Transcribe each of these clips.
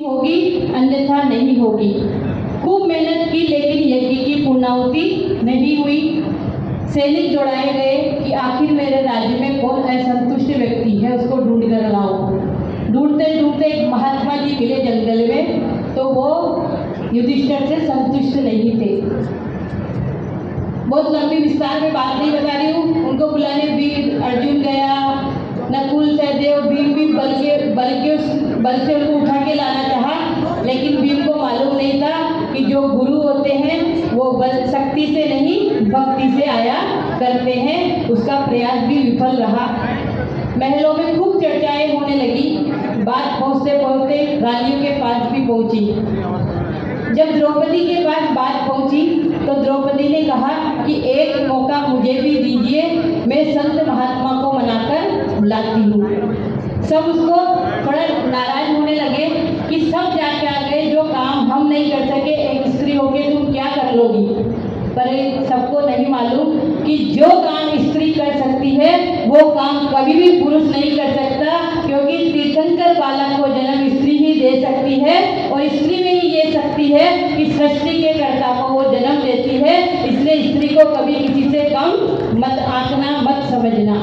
होगी, अन्यथा नहीं होगी। खूब मेहनत की लेकिन यज्ञ की पूर्णाहुति नहीं हुई। सैनिक दौड़ाए गए कि आखिर मेरे राज्य में कौन असंतुष्ट व्यक्ति है, उसको ढूंढ कर लाओ। ढूंढते ढूंढते एक महात्मा जी मिले जंगल में, तो वो युधिष्ठिर से संतुष्ट नहीं थे। बहुत लंबी विस्तार में बात नहीं बता रही हूँ। उनको बुलाने वीर अर्जुन गया, नकुल सहदेव, भीम भी बल से उनको उठा के लाना चाहा, लेकिन भीम को मालूम नहीं था कि जो गुरु होते हैं वो बल शक्ति से नहीं भक्ति से आया करते हैं। उसका प्रयास भी विफल रहा। महलों में खूब चर्चाएं होने लगी। बात पहुँचते पहुँचते रानियों के पास भी पहुँची। जब द्रौपदी के पास बात पहुँची तो द्रौपदी ने कहा कि एक मौका मुझे भी दीजिए, मैं संत महात्मा को मनाकर बुलाती हूँ। सब उसको थोड़ा नाराज होने लगे कि सब जाके आ गए, जो काम हम नहीं कर सके एक स्त्री होके तुम क्या कर लोगी। पर सबको नहीं मालूम कि जो काम स्त्री कर सकती है वो काम कभी भी पुरुष नहीं कर सकता, क्योंकि तीर्थंकर बालक को जन्म स्त्री ही दे सकती है और स्त्री में ही ये शक्ति है कि सृष्टि के कर्ता को वो जन्म देती है। इसलिए स्त्री को कभी किसी से कम मत आंकना, मत समझना।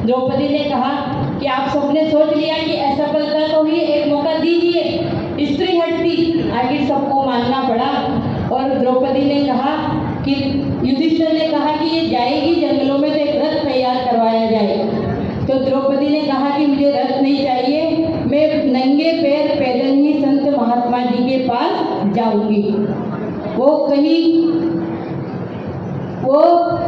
द्रौपदी ने कहा कि आप सबने सोच लिया कि असफलता तो ही, एक मौका दीजिए। स्त्री हटती, आखिर सबको मानना पड़ा। और द्रौपदी ने कहा कि युधिष्ठिर ने कहा कि ये जाएगी जंगलों में तो एक रथ तैयार करवाया जाए। तो द्रौपदी ने कहा कि मुझे रथ नहीं चाहिए, मैं नंगे पैर पैदल ही संत महात्मा जी के पास जाऊंगी। वो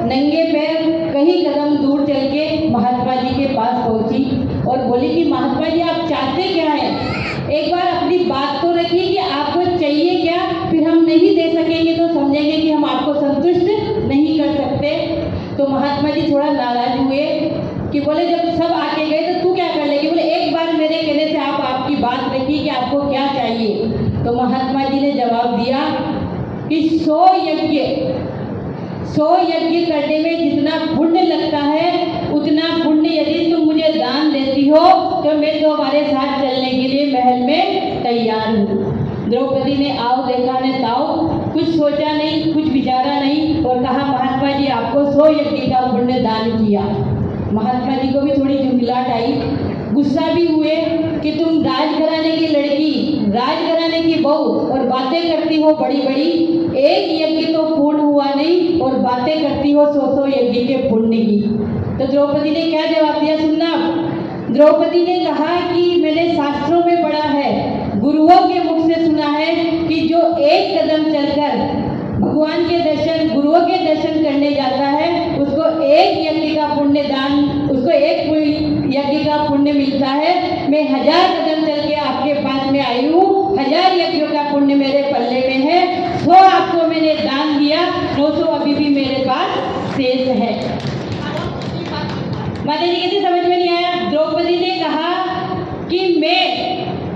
नंगे पैर कहीं कदम दूर चल के महात्मा जी के पास पहुंची और बोली कि महात्मा जी आप चाहते क्या है, एक बार अपनी बात तो रखिए कि आपको चाहिए क्या, फिर हम नहीं दे सकेंगे तो समझेंगे कि हम आपको संतुष्ट नहीं कर सकते। तो महात्मा जी थोड़ा नाराज हुए कि बोले जब सब आके गए तो तू क्या कर लेगी। बोले एक बार मेरे कहने से आप आपकी बात रखिए कि आपको क्या चाहिए। तो महात्मा जी ने जवाब दिया कि 100 यज्ञ करने में जितना पुण्य लगता है उतना पुण्य यदि तुम मुझे दान देती हो तो मैं तुम्हारे साथ चलने के लिए महल में तैयार हूँ। द्रौपदी ने आओ देखा ने ताओ, कुछ सोचा नहीं, कुछ विचारा नहीं और कहा महात्मा जी आपको 100 यज्ञ का पुण्य दान किया। महात्मा जी को भी थोड़ी झुंझलाहट आई, गुस्सा भी हुए कि तुम राजघराने की लड़की, राजघराने की बहू और बातें करती हो बड़ी बड़ी, एक यज्ञ तो पूर्ण हुआ नहीं और बातें करती हो 100 यज्ञ के पुण्य की। तो द्रौपदी ने क्या जवाब दिया सुनना। द्रौपदी ने कहा कि मैंने शास्त्रों में पढ़ा है, गुरुओं के मुख से सुना है कि जो एक कदम चलकर भगवान के दर्शन, गुरुओं के दर्शन करने जाता है उसको एक यज्ञ का पुण्य दान, उसको एक यज्ञ का पुण्य मिलता है। मैं 1000 कदम चल के आपके पास में आई हूँ, 1000 यज्ञों का पुण्य मेरे पल्ले में है। 100 आपको मैंने दान दिया, 900 अभी भी मेरे पास शेष है। माता जी कैसे समझ में नहीं आया। द्रौपदी ने कहा कि मैं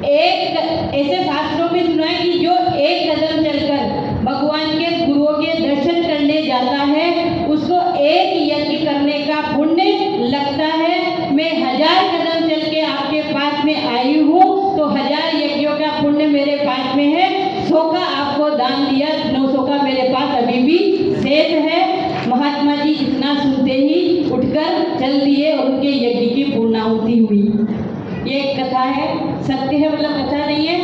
एक ऐसे शास्त्रों में सुना है कि जो एक कदम चलकर भगवान के गुरुओं के दर्शन करने जाता है उसको एक यज्ञ करने का पुण्य लगता है। मैं 1000 कदम चल के आपके पास में आई हूँ तो 1000 यज्ञों का पुण्य मेरे पास में है। 100 का आपको दान दिया, 900 का मेरे पास अभी भी शेष है। महात्मा जी इतना सुनते ही उठकर चल दिए और उनके यज्ञ की पूर्णाहुति हुई। ये एक कथा है, सत्य है, मतलब कथा नहीं है।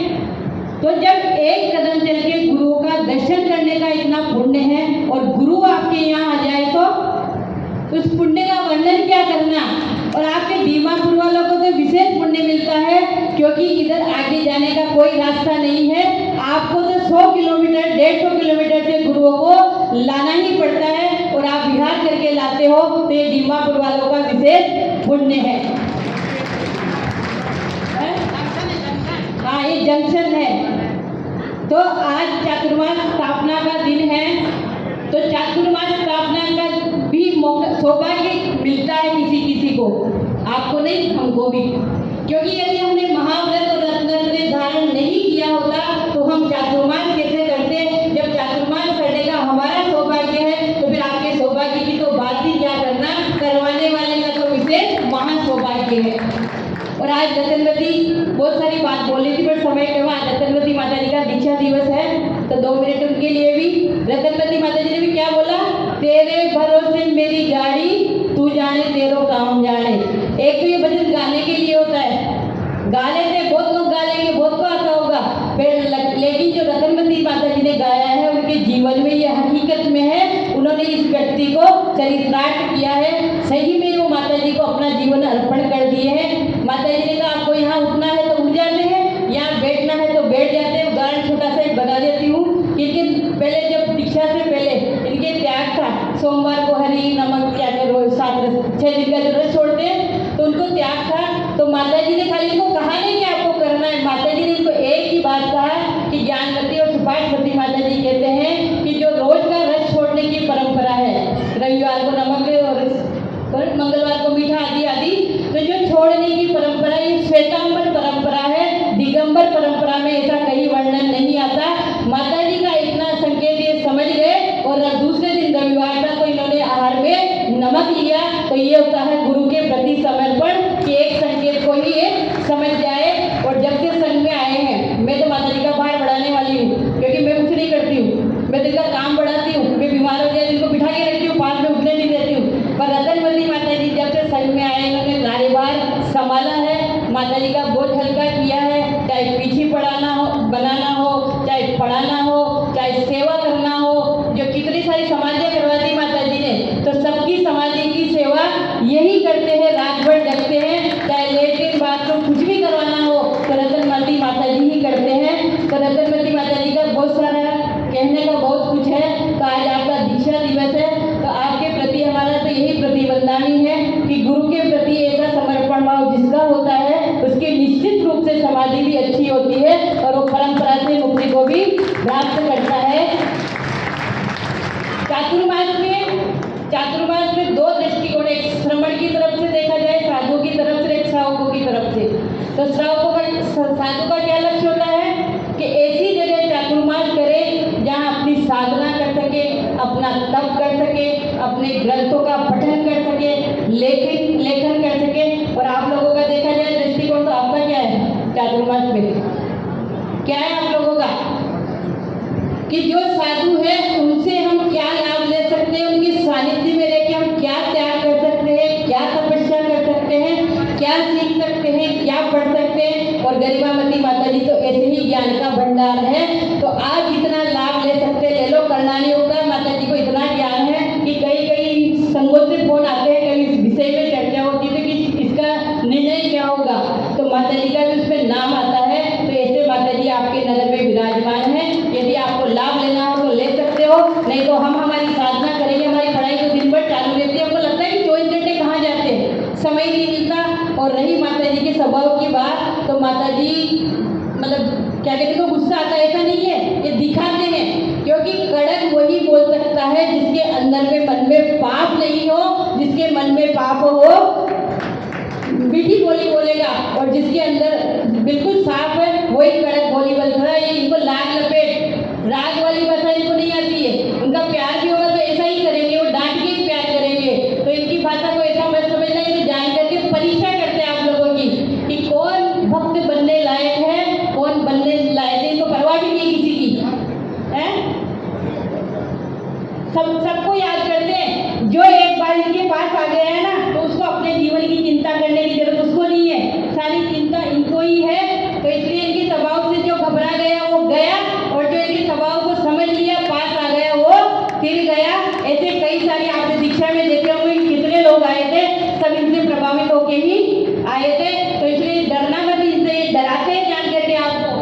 तो जब एक कदम चल के गुरुओं का दर्शन करने का इतना पुण्य है और गुरु आपके यहाँ आ जाए तो उस पुण्य का वर्णन क्या करना। और आपके दीमापुर वालों को तो विशेष पुण्य मिलता है क्योंकि इधर आगे जाने का कोई रास्ता नहीं है। आपको तो 100 किलोमीटर 150 किलोमीटर से गुरुओं को लाना ही पड़ता है और आप विहार करके लाते हो, तो ये दीमापुर वालों का विशेष पुण्य है। हाँ, ये जंक्शन है। तो आज चातुर्मास स्थापना का दिन है, तो चातुर्मास स्थापना का भी सौभाग्य मिलता है किसी किसी को, आपको नहीं हमको भी, क्योंकि यदि हमने महाव्रत और रत्न धारण नहीं किया होता तो हम चातुर्मास कैसे करते। जब चातुर्मास करने का हमारा सौभाग्य है तो फिर आपके सौभाग्य की तो बात ही क्या करना, करवाने वाले का तो विशेष महान सौभाग्य है। और आज रतनवती बहुत सारी बात बोल रही थी पर समय पे वहाँ रतनवती माता जी का दीक्षा दिवस है, तो 2 मिनट उनके लिए भी। रतनवती माता जी ने भी क्या बोला, तेरे भरोसे मेरी गाड़ी, तू जाने तेरो काम जाने। एक तो ये भजन गाने के लिए होता है, गा लेते, बहुत लोग गा लेंगे, बहुत को आता होगा, फिर लेकिन जो रतनवती माता जी ने गाया है उनके जीवन में ये हकीकत में है, उन्होंने इस व्यक्ति को चरितार्थ किया है, सही में वो माता जी को अपना जीवन अर्पण कर दिए हैं। माता जी ने कहा आपको यहाँ उठना है तो उठ जाते हैं, यहाँ बैठना है तो बैठ जाते हैं। उदाहरण छोटा सा एक बता देती हूँ, क्योंकि पहले जब दीक्षा से पहले इनके त्याग था, सोमवार को हरी नमक क्या करो 6 दिन का जो छोड़ते हैं, तो उनको त्याग था। तो माता जी ने खाली इनको कहा नहीं कि आपको करना है, माता जी ने इनको एक ही बात कहा कि ज्ञानवती और सुभाषवती माता जी कहते हैं कि जो रोज का रस छोड़ने की परंपरा है, रविवार को नमक और मंगलवार को मीठा आदि आदि, तो जो छोड़ने की परंपरा ये श्वेतांबर परंपरा है, दिगंबर परंपरा में ऐसा कहीं वर्णन नहीं आता। माता जी का इतना संकेत ये समझ गए और दूसरे दिन रविवार का को इन्होंने आहार में नमक लिया, तो ये होता है गुरु के प्रति समर्पण कि एक संकेत को ही ये समझ जाए। और जब से संघ में आए हैं, मैं तो माता जी का भार बढ़ाने वाली हूँ, क्योंकि मैं कुछ नहीं करती हूँ, मैं दिन का काम बढ़ाती हूँ, मैं बीमार हो जाए इनको बिठा के रखती हूँ, पास में उठने नहीं देती हूँ। पर रतनवती माता जी जब से संघ में आए, इन्होंने कार्यभार संभाला है, माता जी का बोझ हल्का किया है, चाहे पीछे पढ़ाना हो, बनाना हो, चाहे पढ़ाना हो, चाहे सेवा करना हो, जो कितनी सारी समाधियाँ करवा दी माता जी ने, तो सबकी समाधि की सेवा यही करते हैं, रात भर जगते हैं, चाहे लेटरिन बाथरूम कुछ भी करवाना हो तो रतनवती माता जी ही करते हैं। तो रतनवती माता जी का बहुत सारा कहने का बहुत कुछ है। तो आज आपका दीक्षा दिवस है, तो आपके प्रति हमारा तो यही प्रतिबंधानी है कि गुरु के प्रति ऐसा समर्पण भाव जिसका होता है उसकी निश्चित रूप से समाधि भी अच्छी होती है और वो परंपरा से मुक्ति को भी प्राप्त करता है। चातुर्मास में 2 दृष्टिकोण, एक श्रमण की तरफ से देखा जाए, साधु की तरफ से, एक श्रावकों की तरफ से। तो श्रावकों का, साधु का क्या लक्ष्य होता है कि ऐसी जगह चातुर्मास करे जहाँ अपनी साधना कर सके, अपना तप कर सके, अपने ग्रंथों का पठन कर सके, लेखन कर सके। और आप लोगों का देखा जाए दृष्टिकोण, तो आपका क्या है चातुर्मास में, क्या है आप लोगों का कि जो साधु है उनसे हम क्या लाभ ले सकते हैं, उनके सानिध्य में रहकर हम क्या त्याग कर सकते हैं, क्या तपस्या कर सकते हैं, क्या सीख सकते हैं, क्या पढ़ सकते हैं। और गरिमावती माता जी तो ऐसे ही ज्ञान का भंडार है, तो आप जितना लाभ ले सकते ले लो। करनानी होगा, माता जी को इतना ज्ञान है कि कई संघों से फोन आते हैं, कई इस विषय में चर्चा होती है कि इसका निर्णय क्या होगा, तो माता जी का भी उसमें नाम आता है। तो ऐसे माता जी आपके नगर में विराजमान है, यदि आपको लाभ लेना हो तो ले सकते हो, नहीं तो हम हमारी साधना करेंगे। हमारी पढ़ाई तो दिन भर चालू रहती है, हमको लगता है कि 24 घंटे कहाँ जाते हैं, समय नहीं मिलता। और रही माता जी के स्वभाव की बात, तो माता जी मतलब क्या कहते हैं, गुस्सा आता है ऐसा नहीं है, ये दिखाते हैं, क्योंकि कड़क वही बोल सकता है जिसके अंदर में मन में पाप नहीं हो। जिसके मन में पाप हो मीठी बोली बोलेगा, और जिसके अंदर बिल्कुल साफ है वही कड़क बोली बोलता है। ये इनको लाग लपेट राग वाली भाषा इनको नहीं आती है, उनका प्यार भी होगा तो ऐसा ही करेंगे, वो डांट के ही प्यार करेंगे। तो इनकी भाषा को ऐसा मत समझना है कि जान करके परीक्षा करते हैं आप लोगों की कि कौन भक्त बनने लायक है, कौन बनने लायक है, इनको परवाह भी नहीं किसी की है। सबको याद करते हैं, जो एक बार इनके पास आ गया है ना, तो उसको अपने जीवन की चिंता करने की जरूरत उसको नहीं है, सारी चिंता इनको ही है। तो इसलिए इनके स्वभाव से जो घबरा गया वो गया, और जो इनके स्वभाव को समझ लिया, पास आ गया, वो फिर गया। ऐसे कई सारी आपने दीक्षा में देखे होंगे कितने लोग आए थे, सब इनसे प्रभावित होके ही आए थे। तो इसलिए डरना मत, इनसे डराते हैं जान करके आपको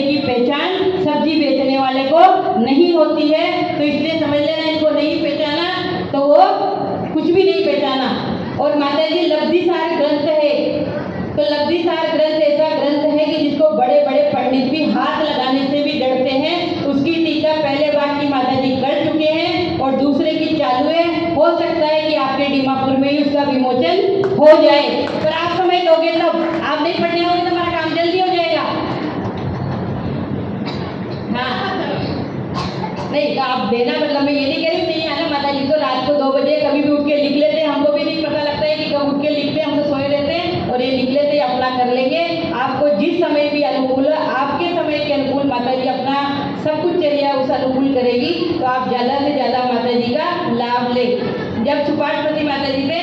की पहचान सब्जी बेचने वाले को नहीं होती है। तो इसलिए समझ लेना, इनको नहीं पहचाना तो वो कुछ भी नहीं पहचाना। और माता जी लब्धिसार ग्रंथ है, तो लब्धिसार ग्रंथ ऐसा ग्रंथ है कि जिसको बड़े बड़े पंडित भी हाथ लगाने से भी डरते हैं। उसकी टीका पहले बार की माता जी कर चुके हैं और दूसरे की चालू है। हो सकता है कि आपके दीमापुर में ही उसका विमोचन हो जाए, पर आप समय दोगे तब, आप नहीं पढ़ने होगे तो हमारा काम जल्दी हो जाएगा। हाँ नहीं, तो आप देना, मतलब मैं ये नहीं कह रही हूँ नहीं आना। माता जी तो रात को 2 बजे कभी भी उठ के लिख लेते हैं, हमको भी नहीं पता लगता है कि कब उठ के लिखते हैं, हम तो सोए रहते हैं और ये लिख लेते हैं, अपना कर लेंगे। आपको जिस समय भी अनुकूल तो आप ज़्यादा से ज़्यादा माता जी का लाभ लें। जब सुपाठपति माता जी पे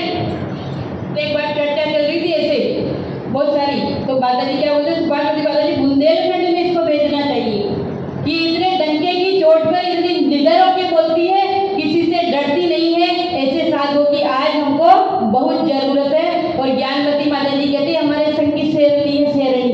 तो एक बार चर्चा चल रही थी ऐसे बहुत सारी, तो माता जी क्या बोलते, सुपाठपति माता जी बुंदेलखंड में इसको भेजना चाहिए कि इतने डंके की चोट पर इतनी निडर होकर बोलती है, किसी से डरती नहीं है, ऐसे साधुओं की आज हमको बहुत जरूरत है। और ज्ञानमती माता जी कहती है हमारे संग की शेरनी है, शेरनी।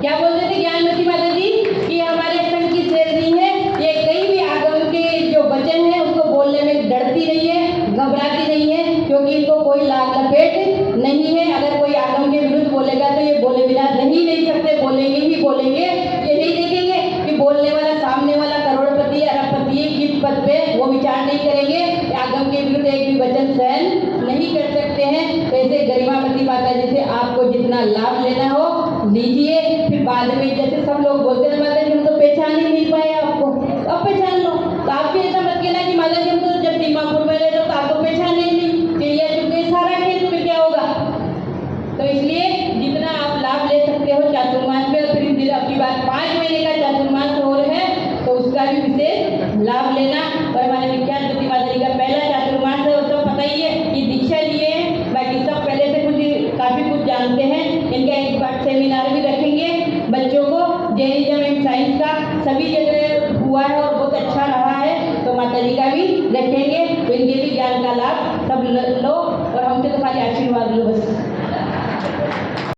क्या बोलते थे ज्ञानमती माता जी कि हमारे संग की शेरनी है, ये कहीं भी आगम के जो वचन है उसको बोलने में डरती नहीं है, घबराती नहीं है, क्योंकि इनको कोई लाग लपेट नहीं है। अगर कोई आगम के विरुद्ध बोलेगा तो ये बोले बिना रह ही नहीं सकते, बोलेंगे ही बोलेंगे। ये नहीं देखेंगे कि बोलने वाला सामने वाला करोड़पति अरबपति है किस पद पे, वो विचार नहीं करेंगे। आगम के विरुद्ध एक भी वचन सहन नहीं कर सकते हैं। वैसे गरिमामती माता जी से आपको जितना लाभ लेना हो लीजिए। फिर बाद में जैसे सब लोग बोलते हैं माता जी हम तो पहचान ही नहीं पाए आपको, अब पहचान लो। तो आप भी ऐसा मत कहना कि माता जी हम तो जब दीमापुर में रहे तो आपको पहचाने ही नहीं, चिड़िया चुके सारा खेत में क्या होगा। तो इसलिए जितना आप लाभ ले सकते हो चातुर्मास में, और फिर आपकी बात 5 महीने का चातुर्मास हो रहा है तो उसका भी विशेष लाभ लेना। और हमारे विख्यात माता जी का पहला चातुर्मास है, वो तो पता ही है कि दीक्षा लिए हैं, बाकी सब पहले से कुछ काफ़ी कुछ जानते हैं। इनका एक बार सेमिनार भी रखेंगे बच्चों को, जैनिज्म एंड साइंस का सभी जगह हुआ है और बहुत अच्छा रहा है, तो माता जी का भी रखेंगे। तो इनके भी ज्ञान का लाभ सब लो और हमसे तो खाली आशीर्वाद लो बस।